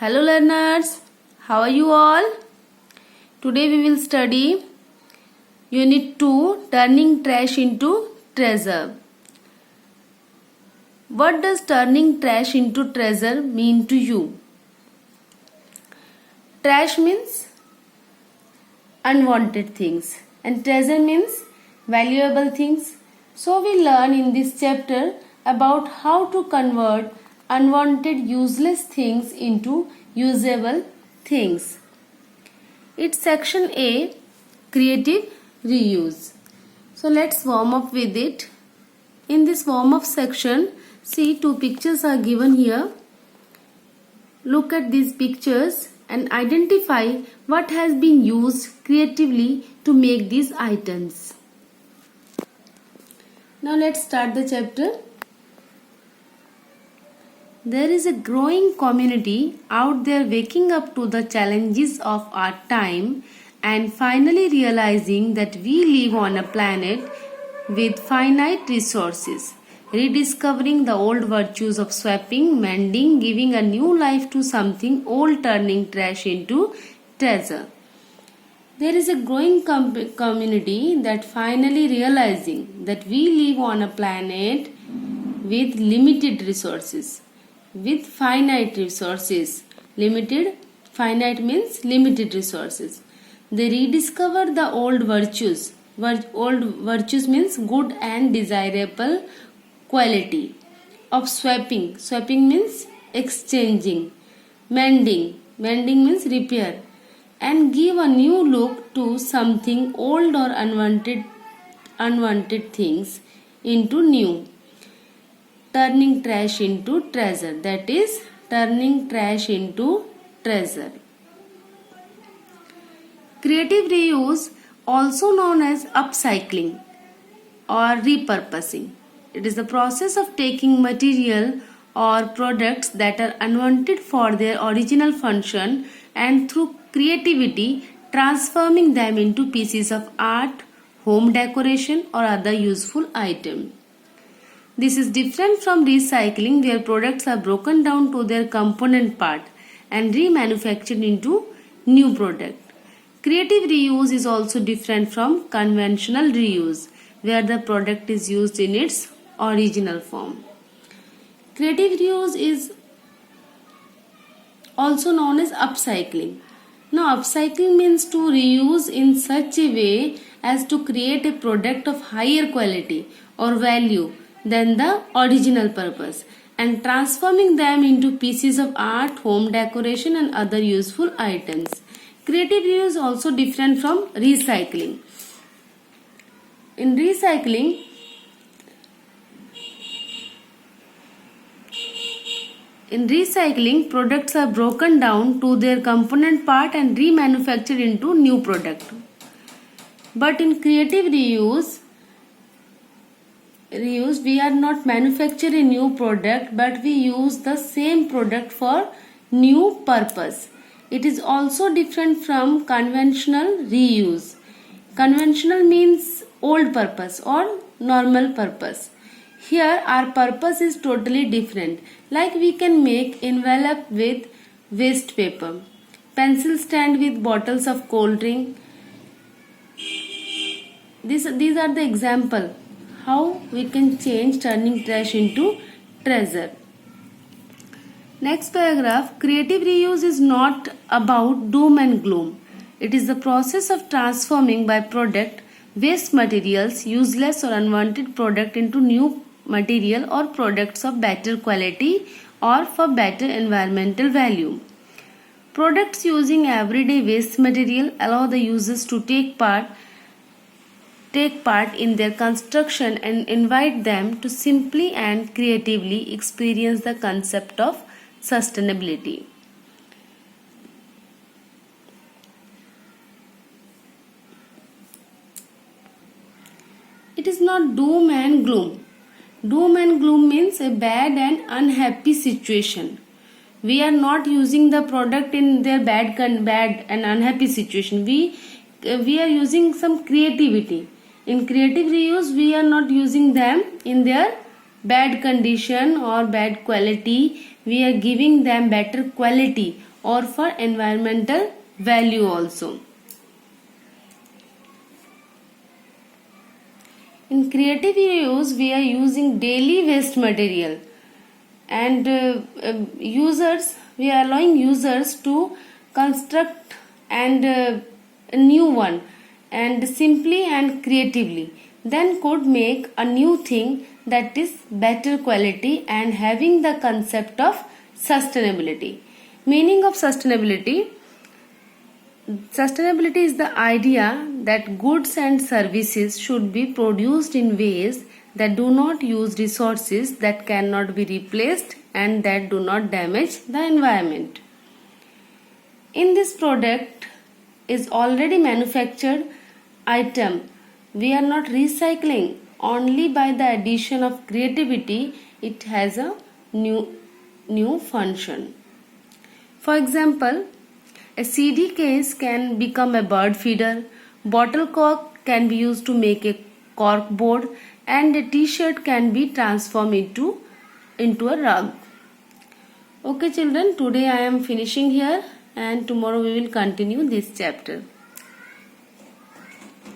Hello learners, how are you all? Today we will study Unit 2, Turning Trash into Treasure. What does turning trash into treasure mean to you? Trash means unwanted things and treasure means valuable things. So we learn in this chapter about how to convert unwanted useless things into usable things. It's section A, creative reuse. So let's warm up with it. In this warm up section, see two pictures are given here. Look at these pictures and identify what has been used creatively to make these items. Now let's start the chapter. There is a growing community out there waking up to the challenges of our time and finally realizing that we live on a planet with finite resources, rediscovering the old virtues of swapping, mending, giving a new life to something old, turning trash into treasure. There is a growing community that finally realizing that we live on a planet with limited resources. With finite resources. Finite means limited resources. They rediscover the old virtues. Old virtues means good and desirable quality of swapping. Swapping means exchanging. Mending means repair. And give a new look to something old or unwanted things into new. Turning trash into treasure. That is turning trash into treasure. Creative reuse, also known as upcycling or repurposing. It is the process of taking material or products that are unwanted for their original function and through creativity transforming them into pieces of art, home decoration or other useful item. This is different from recycling where products are broken down to their component part and remanufactured into new product. Creative reuse is also different from conventional reuse where the product is used in its original form. Creative reuse is also known as upcycling. Now upcycling means to reuse in such a way as to create a product of higher quality or value than the original purpose and transforming them into pieces of art, home decoration and other useful items. Creative reuse is also different from recycling. In recycling, products are broken down to their component part and remanufactured into new product. But in creative reuse, we are not manufacture a new product but we use the same product for new purpose. It is also different from conventional reuse. Conventional means old purpose or normal purpose. Here our purpose is totally different. Like we can make envelope with waste paper, pencil stand with bottles of cold drink. These are the example how we can change turning trash into treasure. Next paragraph, creative reuse is not about doom and gloom. It is the process of transforming by product waste materials, useless or unwanted product into new material or products of better quality or for better environmental value. Products using everyday waste material allow the users to take part in their construction and invite them to simply and creatively experience the concept of sustainability. It is not doom and gloom. Doom and gloom means a bad and unhappy situation. We are not using the product in their bad and unhappy situation. We are using some creativity. In creative reuse, we are not using them in their bad condition or bad quality. We are giving them better quality or for environmental value also. In creative reuse, we are using daily waste material, and we are allowing users to construct and a new one, and simply and creatively, then could make a new thing that is better quality and having the concept of sustainability. Meaning of sustainability: sustainability is the idea that goods and services should be produced in ways that do not use resources that cannot be replaced and that do not damage the environment. In this product is already manufactured item, we are not recycling. Only by the addition of creativity it has a new function. For example, a CD case can become a bird feeder, bottle cork can be used to make a cork board, and a t-shirt can be transformed into a rug. Okay children, today I am finishing here, and tomorrow we will continue this chapter.